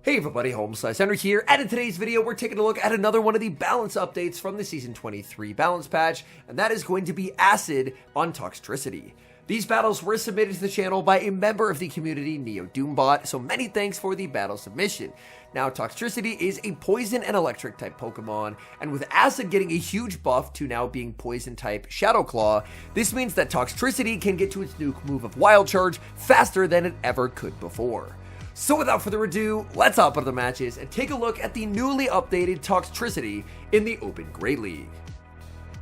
Hey everybody, HomeSliceHenry here, and in today's video we're taking a look at another one of the balance updates from the Season 23 balance patch, and that is going to be Acid on Toxtricity. These battles were submitted to the channel by a member of the community, Neo Doombot, so many thanks for the battle submission. Now, Toxtricity is a poison and electric type Pokemon, and with Acid getting a huge buff to now being poison type Shadow Claw, this means that Toxtricity can get to its nuke move of Wild Charge faster than it ever could before. So without further ado, let's hop into the matches and take a look at the newly updated Toxtricity in the Open Great League.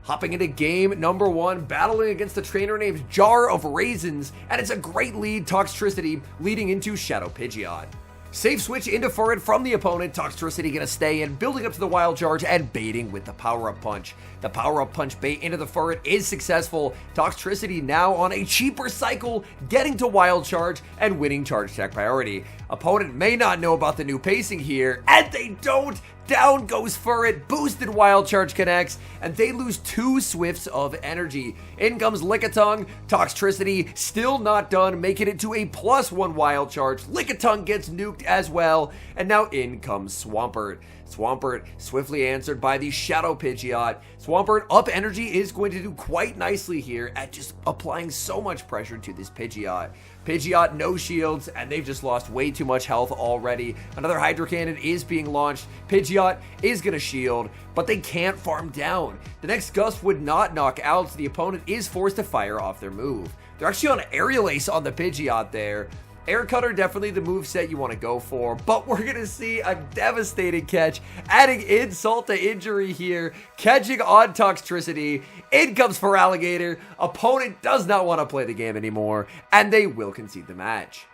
Hopping into game number 1, battling against a trainer named Jar of Raisins, and it's a great lead, Toxtricity leading into Shadow Pidgeot. Safe switch into Furret from the opponent, Toxtricity gonna stay in, building up to the Wild Charge and baiting with the Power-Up Punch. The Power-Up Punch bait into the Furret is successful. Toxtricity now on a cheaper cycle, getting to Wild Charge and winning Charge Attack priority. Opponent may not know about the new pacing here, and they don't! Down goes Furret, boosted Wild Charge connects, and they lose 2 Swifts of energy. In comes Lickitung, Toxtricity still not done, making it to a +1 Wild Charge. Lickitung gets nuked as well, and now in comes Swampert. Swampert swiftly answered by the Shadow Pidgeot. Swampert up energy is going to do quite nicely here at just applying so much pressure to this Pidgeot. Pidgeot no shields, and they've just lost way too much health already. Another Hydro Cannon is being launched. Pidgeot is going to shield, but they can't farm down. The next Gust would not knock out, so the opponent is forced to fire off their move. They're actually on Aerial Ace on the Pidgeot there. Air Cutter, definitely the moveset you want to go for, but we're going to see a devastating catch, adding insult to injury here, catching on Toxtricity. In comes Feraligatr. Opponent does not want to play the game anymore, and they will concede the match.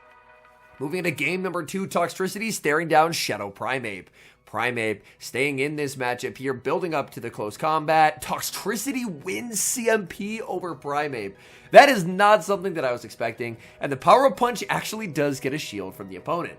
Moving into game number 2, Toxtricity staring down Shadow Primeape. Primeape staying in this matchup here, building up to the close combat. Toxtricity wins CMP over Primeape. That is not something that I was expecting, and the Power-Up Punch actually does get a shield from the opponent.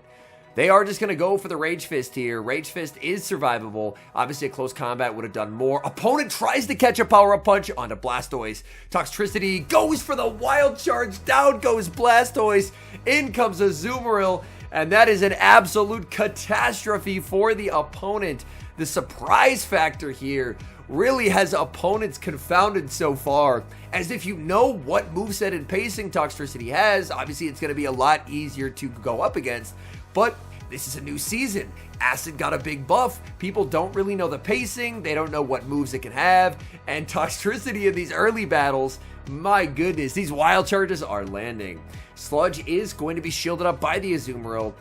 They are just going to go for the Rage Fist here. Rage Fist is survivable. Obviously, a close combat would have done more. Opponent tries to catch a Power-Up Punch onto Blastoise. Toxtricity goes for the Wild Charge. Down goes Blastoise. In comes Azumarill. And that is an absolute catastrophe for the opponent. The surprise factor here really has opponents confounded so far. As if you know what moveset and pacing Toxtricity has, obviously it's going to be a lot easier to go up against. But this is a new season. Acid got a big buff. People don't really know the pacing. They don't know what moves it can have. And Toxtricity in these early battles, my goodness, these Wild Charges are landing. Sludge is going to be shielded up by the Azumarill.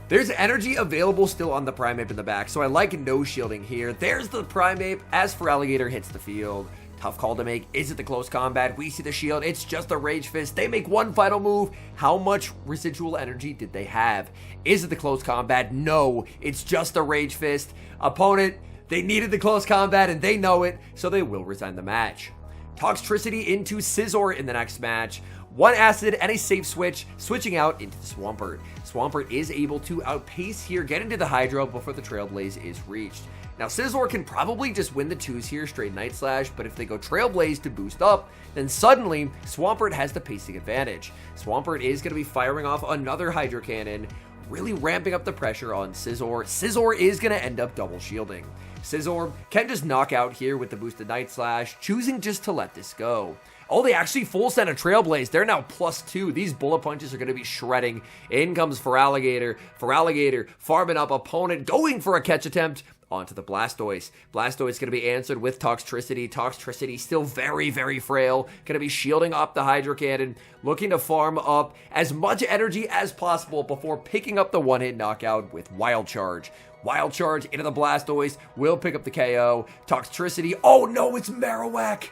There's energy available still on the Primeape in the back, so I like no shielding here. There's the Primeape as Feraligatr hits the field. Tough call to make. Is it the close combat? We see the shield. It's just a Rage Fist. They make one final move. How much residual energy did they have? Is it the close combat? No, it's just a Rage Fist. Opponent, they needed the close combat and they know it, so they will resign the match. Toxtricity into Scizor in the next match. 1 Acid and a safe switch, switching out into the Swampert. Swampert is able to outpace here, get into the Hydro before the Trailblaze is reached. Now, Scizor can probably just win the 2s here, straight Night Slash, but if they go Trailblaze to boost up, then suddenly Swampert has the pacing advantage. Swampert is going to be firing off another Hydro Cannon, really ramping up the pressure on Scizor. Scizor is going to end up double shielding. Scizor can just knock out here with the boosted Night Slash, choosing just to let this go. Oh, they actually full send a Trailblaze. They're now +2. These bullet punches are going to be shredding. In comes Feraligatr. Feraligatr farming up, opponent going for a catch attempt onto the Blastoise. Blastoise going to be answered with Toxtricity. Toxtricity still very, very frail. Going to be shielding up the Hydro Cannon, looking to farm up as much energy as possible before picking up the one-hit knockout with Wild Charge. Wild Charge into the Blastoise, will pick up the KO. Toxtricity, oh no, it's Marowak!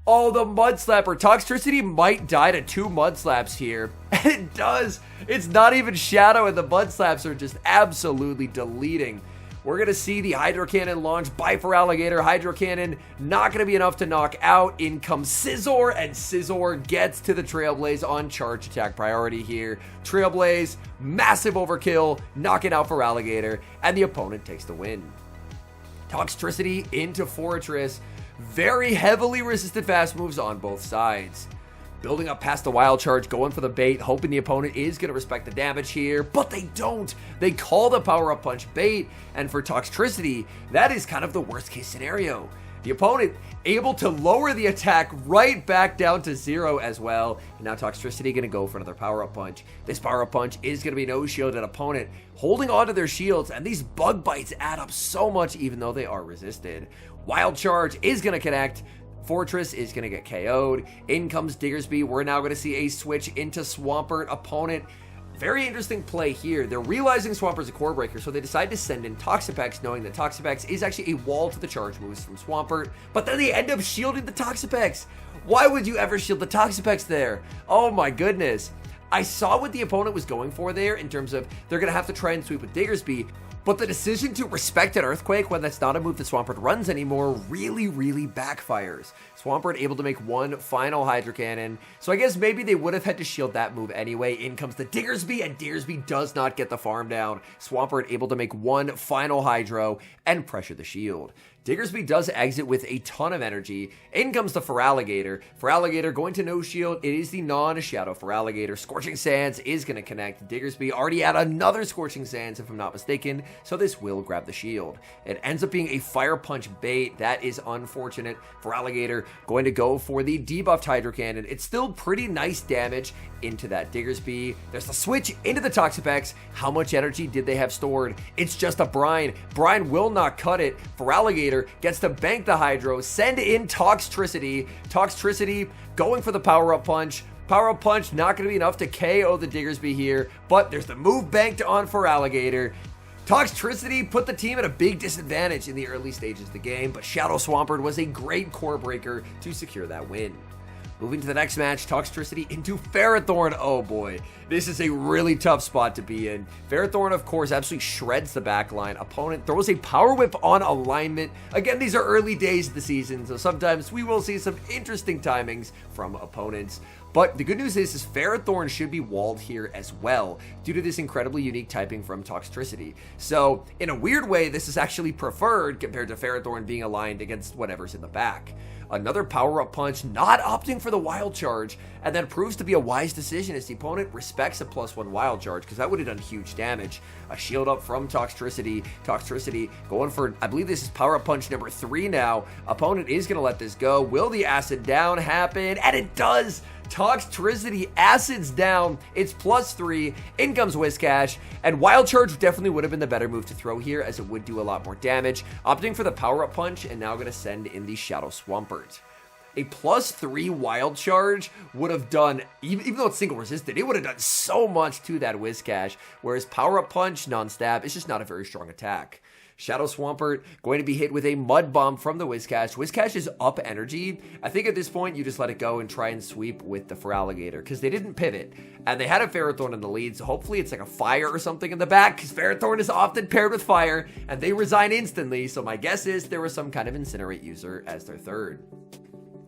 Oh, the Mud Slapper. Toxtricity might die to 2 Mud Slaps here. And it does. It's not even Shadow, and the Mud Slaps are just absolutely deleting. We're going to see the Hydro Cannon launch by Feraligatr. Hydro Cannon not going to be enough to knock out. In comes Scizor, and Scizor gets to the Trailblaze on Charge Attack priority here. Trailblaze, massive overkill, knocking out Feraligatr, and the opponent takes the win. Toxtricity into Fortress. Very heavily resisted fast moves on both sides. building up past the Wild Charge, going for the bait, hoping the opponent is going to respect the damage here, but they don't. They call the Power-Up Punch bait, and for Toxtricity, that is kind of the worst case scenario. The opponent able to lower the attack right back down to 0 as well. And now Toxtricity going to go for another Power-Up Punch. This Power-Up Punch is going to be no shield an opponent holding onto their shields, and these bug bites add up so much even though they are resisted. Wild Charge is going to connect. Fortress is going to get KO'd. In comes Diggersby. We're now going to see a switch into Swampert. Opponent, very interesting play here. They're realizing Swampert's a core breaker, so they decide to send in Toxapex, knowing that Toxapex is actually a wall to the charge moves from Swampert, but then they end up shielding the Toxapex. Why would you ever shield the Toxapex there? Oh my goodness. I saw what the opponent was going for there in terms of they're going to have to try and sweep with Diggersby, but the decision to respect an Earthquake when that's not a move that Swampert runs anymore really backfires. Swampert able to make one final Hydro Cannon, so I guess maybe they would have had to shield that move anyway. In comes the Diggersby, and Diggersby does not get the farm down. Swampert able to make one final Hydro and pressure the shield. Diggersby does exit with a ton of energy. In comes the Feraligatr. Feraligatr going to no shield. It is the non-shadow Feraligatr. Scorching Sands is going to connect. Diggersby already had another Scorching Sands, if I'm not mistaken, so this will grab the shield. It ends up being a Fire Punch bait. That is unfortunate. Feraligatr going to go for the debuffed Hydro Cannon. It's still pretty nice damage into that Diggersby. There's the switch into the Toxapex. How much energy did they have stored? It's just a Brine. Brine will not cut it. Feraligatr gets to bank the Hydro, send in Toxtricity. Toxtricity going for the Power-Up Punch. Power-Up Punch not going to be enough to KO the Diggersby here, but there's the move banked on Feraligatr. Toxtricity put the team at a big disadvantage in the early stages of the game, but Shadow Swampert was a great core breaker to secure that win. Moving to the next match, Toxtricity into Ferrothorn. Oh boy, this is a really tough spot to be in. Ferrothorn, of course, absolutely shreds the backline. Opponent throws a Power Whip on alignment. Again, these are early days of the season, so sometimes we will see some interesting timings from opponents. But the good news is Ferrothorn should be walled here as well, due to this incredibly unique typing from Toxtricity. So, in a weird way, this is actually preferred compared to Ferrothorn being aligned against whatever's in the back. Another Power-Up Punch, not opting for the Wild Charge, and that proves to be a wise decision as the opponent respects a +1 Wild Charge, because that would have done huge damage. A shield up from Toxtricity. Toxtricity going for, I believe this is Power-Up Punch number 3 now. Opponent is going to let this go. Will the Acid Down happen? And it does! Toxtricity acids down. It's +3. In comes Whiscash, and Wild Charge definitely would have been the better move to throw here, as it would do a lot more damage. Opting for the Power-Up Punch, and now going to send in the Shadow Swampert. A +3 Wild Charge would have done, even though it's single resisted, it would have done so much to that Whiscash, whereas Power-Up Punch, non-stab, is just not a very strong attack. Shadow Swampert going to be hit with a Mud Bomb from the Whiscash. Whiscash is up energy. I think at this point you just let it go and try and sweep with the Feraligatr, because they didn't pivot, and they had a Ferrothorn in the lead, so hopefully it's like a fire or something in the back, because Ferrothorn is often paired with fire, and they resign instantly, so my guess is there was some kind of Incinerate user as their third.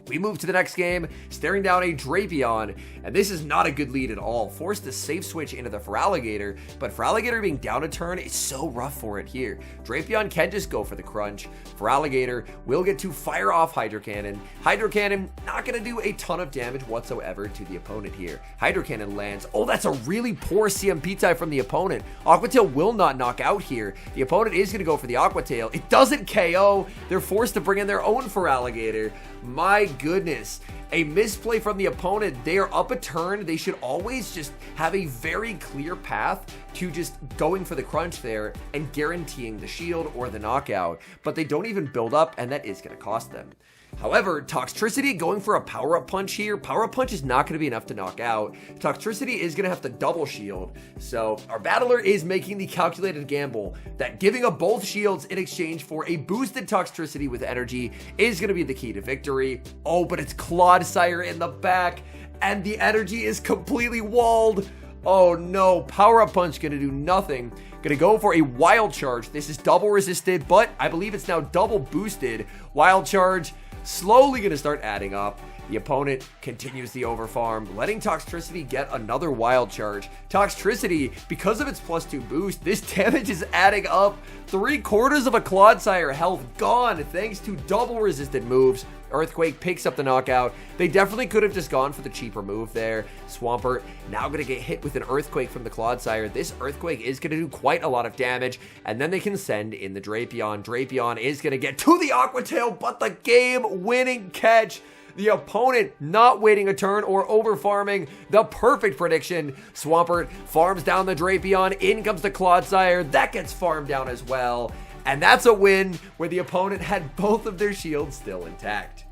We move to the next game, staring down a Drapion, and this is not a good lead at all. Forced to safe switch into the Feraligatr, but Feraligatr being down a turn is so rough for it here. Drapion can just go for the crunch. Feraligatr will get to fire off Hydro Cannon. Hydro Cannon not going to do a ton of damage whatsoever to the opponent here. Hydro Cannon lands. Oh, that's a really poor CMP tie from the opponent. Aqua Tail will not knock out here. The opponent is going to go for the Aqua Tail. It doesn't KO. They're forced to bring in their own Feraligatr. My goodness, a misplay from the opponent. They are up a turn. They should always just have a very clear path to just going for the crunch there and guaranteeing the shield or the knockout, but they don't even build up, and that is going to cost them. However, Toxtricity going for a Power-Up Punch here. Power-Up Punch is not going to be enough to knock out. Toxtricity is going to have to double shield. So our battler is making the calculated gamble that giving up both shields in exchange for a boosted Toxtricity with energy is going to be the key to victory. Oh, but it's Clodsire in the back, and the energy is completely walled. Oh no, Power-Up Punch going to do nothing. Going to go for a Wild Charge. This is double resisted, but I believe it's now double boosted. Wild Charge slowly going to start adding up. The opponent continues the overfarm, letting Toxtricity get another Wild Charge. Toxtricity, because of its +2 boost, this damage is adding up. 3/4 of a Clodsire health gone thanks to double resisted moves Earthquake picks up the knockout. They definitely could have just gone for the cheaper move there. Swampert now going to get hit with an Earthquake from the Clodsire. This Earthquake is going to do quite a lot of damage, and then they can send in the Drapion. Drapion is going to get to the Aqua Tail, but the game-winning catch. The opponent not waiting a turn or over farming. The perfect prediction. Swampert farms down the Drapion. In comes the Clodsire. That gets farmed down as well. And that's a win where the opponent had both of their shields still intact.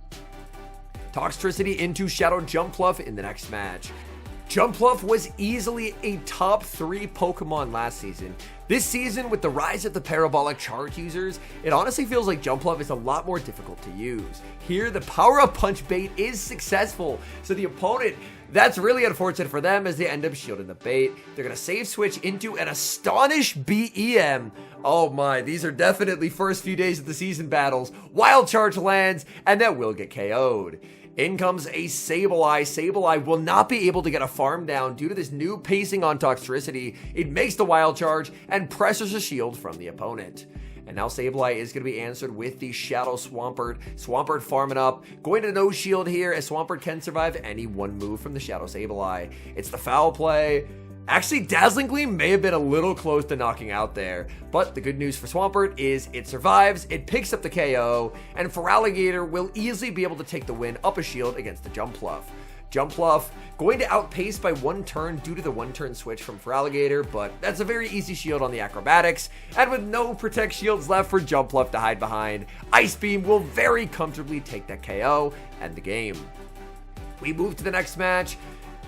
Toxtricity into Shadow Jumpluff in the next match. Jumpluff was easily a top 3 Pokemon last season. This season, with the rise of the parabolic charge users, it honestly feels like Jumpluff is a lot more difficult to use. Here, the power-up punch bait is successful, so the opponent, that's really unfortunate for them as they end up shielding the bait. They're going to save switch into an Astonish BEM. Oh my, these are definitely first few days of the season battles. Wild Charge lands, and that will get KO'd. In comes a Sableye. Sableye will not be able to get a farm down due to this new pacing on Toxtricity. It makes the Wild Charge and pressures a shield from the opponent. And now Sableye is going to be answered with the Shadow Swampert. Swampert farming up, going to no shield here as Swampert can survive any one move from the Shadow Sableye. It's the foul play. Actually, Dazzling Gleam may have been a little close to knocking out there, but the good news for Swampert is it survives, it picks up the KO, and Feraligatr will easily be able to take the win up a shield against the Jumpluff. Jumpluff going to outpace by 1 turn due to the 1-turn switch from Feraligatr, but that's a very easy shield on the acrobatics, and with no protect shields left for Jumpluff to hide behind, Ice Beam will very comfortably take that KO and the game. We move to the next match.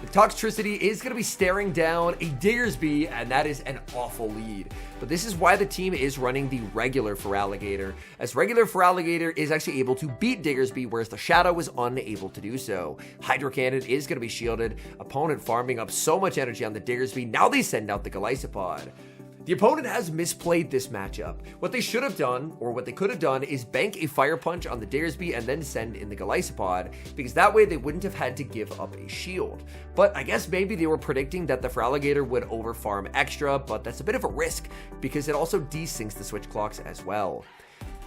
The Toxtricity is going to be staring down a Diggersby, and that is an awful lead. But this is why the team is running the regular Feraligatr, as regular Feraligatr is actually able to beat Diggersby, whereas the Shadow was unable to do so. Hydro Cannon is going to be shielded, opponent farming up so much energy on the Diggersby, now they send out the Golisopod. The opponent has misplayed this matchup. What they should have done, or what they could have done, is bank a Fire Punch on the Diggersby and then send in the Golisopod, because that way they wouldn't have had to give up a shield. But I guess maybe they were predicting that the Feraligatr would overfarm extra, but that's a bit of a risk, because it also desyncs the switch clocks as well.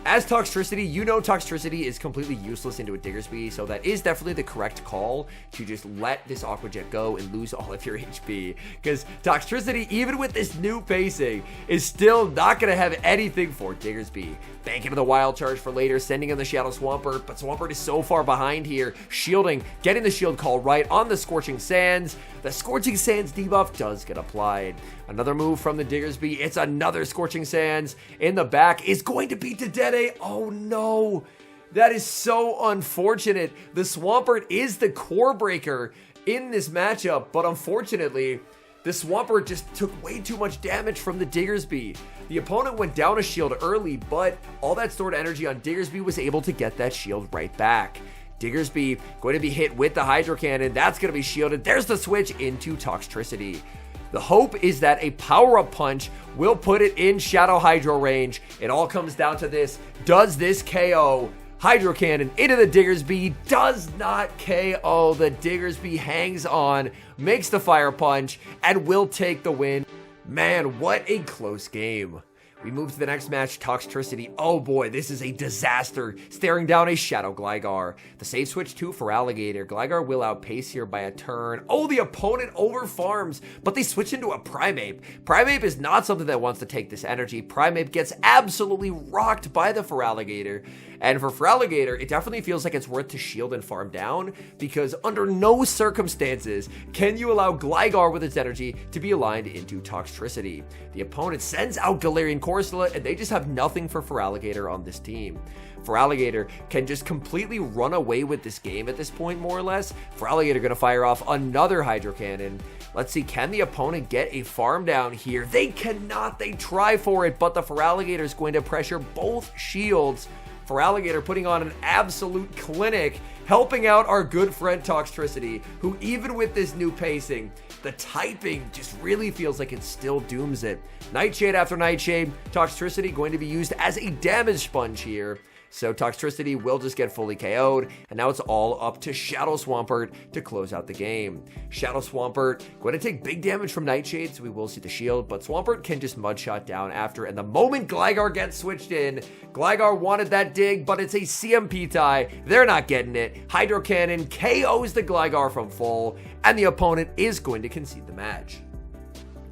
As Toxtricity, you know Toxtricity is completely useless into a Diggersby, so that is definitely the correct call to just let this Aqua Jet go and lose all of your HP. Because Toxtricity, even with this new pacing, is still not going to have anything for Diggersby. Bank into the Wild Charge for later, sending in the Shadow Swampert, but Swampert is so far behind here, shielding, getting the shield call right on the Scorching Sands. The Scorching Sands debuff does get applied. Another move from the Diggersby, it's another Scorching Sands. In the back is going to be Dedede. Oh no, that is so unfortunate. The Swampert is the core breaker in this matchup, but unfortunately, the Swampert just took way too much damage from the Diggersby. The opponent went down a shield early, but all that stored energy on Diggersby was able to get that shield right back. Diggersby going to be hit with the Hydro Cannon. That's going to be shielded. There's the switch into Toxtricity. The hope is that a power-up punch will put it in Shadow Hydro range. It all comes down to this. Does this KO? Hydro Cannon into the Diggersby. Does not KO. The Diggersby hangs on, makes the Fire Punch, and will take the win. Man, what a close game. We move to the next match, Toxtricity. Oh boy, this is a disaster. Staring down a Shadow Gligar. The save switch to Feraligatr. Gligar will outpace here by a turn. Oh, the opponent overfarms, but they switch into a Primeape. Primeape is not something that wants to take this energy. Primeape gets absolutely rocked by the Feraligatr. And for Feraligatr, it definitely feels like it's worth to shield and farm down, because under no circumstances can you allow Gligar with its energy to be aligned into Toxtricity. The opponent sends out Galarian Corsola, and they just have nothing for Feraligatr on this team. Feraligatr can just completely run away with this game at this point, more or less. Feraligatr going to fire off another Hydro Cannon. Let's see, can the opponent get a farm down here? They cannot. They try for it, but the Feraligatr is going to pressure both shields. Feraligatr putting on an absolute clinic, helping out our good friend Toxtricity, who even with this new pacing, the typing just really feels like it still dooms it. Nightshade after Nightshade, Toxtricity going to be used as a damage sponge here. So Toxtricity will just get fully KO'd, and now it's all up to Shadow Swampert to close out the game. Shadow Swampert going to take big damage from Nightshade, so we will see the shield, but Swampert can just Mudshot down after, and the moment Gligar gets switched in, Gligar wanted that dig, but it's a CMP tie. They're not getting it. Hydro Cannon KOs the Gligar from full, and the opponent is going to concede the match.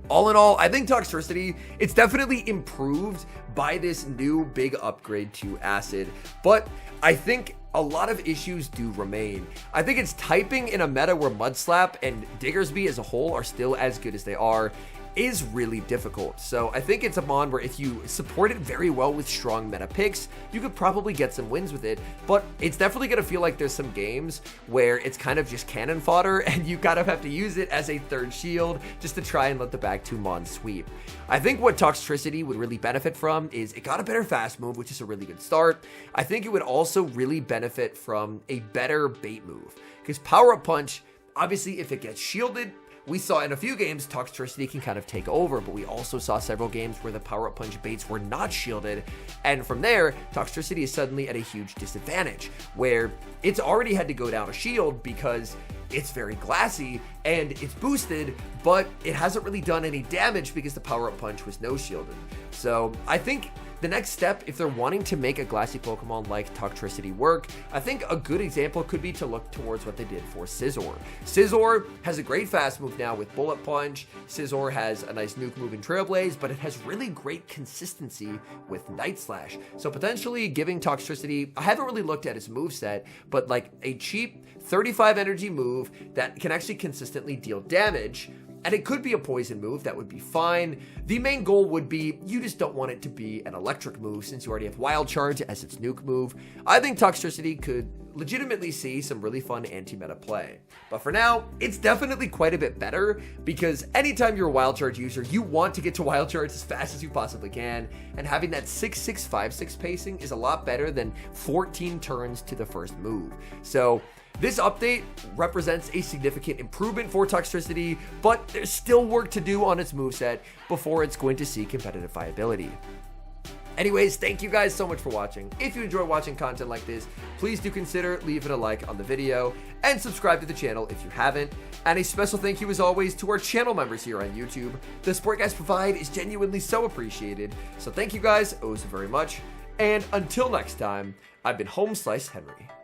All in all, I think Toxtricity, it's definitely improved by this new big upgrade to Acid, but I think a lot of issues do remain. I think it's typing in a meta where Mudslap and Diggersby as a whole are still as good as they are is really difficult. So I think it's a mon where if you support it very well with strong meta picks, you could probably get some wins with it, but it's definitely gonna feel like there's some games where it's kind of just cannon fodder and you kind of have to use it as a third shield just to try and let the back two mon sweep. I think what Toxtricity would really benefit from is it got a better fast move, which is a really good start. I think it would also really benefit from a better bait move, because Power Up Punch, obviously if it gets shielded, we saw in a few games Toxtricity can kind of take over, but we also saw several games where the Power Up Punch baits were not shielded, and from there, Toxtricity is suddenly at a huge disadvantage, where it's already had to go down a shield because it's very glassy and it's boosted, but it hasn't really done any damage because the Power Up Punch was no shielded. So I think the next step, if they're wanting to make a glassy Pokemon like Toxtricity work, I think a good example could be to look towards what they did for Scizor. Scizor has a great fast move now with Bullet Punch. Scizor has a nice nuke move in Trailblaze, but it has really great consistency with Night Slash. So potentially giving Toxtricity, I haven't really looked at his moveset, but like a cheap 35 energy move that can actually consistently deal damage. And it could be a poison move, that would be fine. The main goal would be, you just don't want it to be an electric move since you already have Wild Charge as its nuke move. I think Toxtricity could legitimately see some really fun anti-meta play. But for now, it's definitely quite a bit better, because anytime you're a Wild Charge user, you want to get to Wild Charge as fast as you possibly can, and having that 6-6-5-6 pacing is a lot better than 14 turns to the first move. So this update represents a significant improvement for Toxtricity, but there's still work to do on its moveset before it's going to see competitive viability. Anyways, thank you guys so much for watching. If you enjoy watching content like this, please do consider leaving a like on the video and subscribe to the channel if you haven't. And a special thank you as always to our channel members here on YouTube. The support you guys provide is genuinely so appreciated. So thank you guys oh so very much. And until next time, I've been HomeSliceHenry.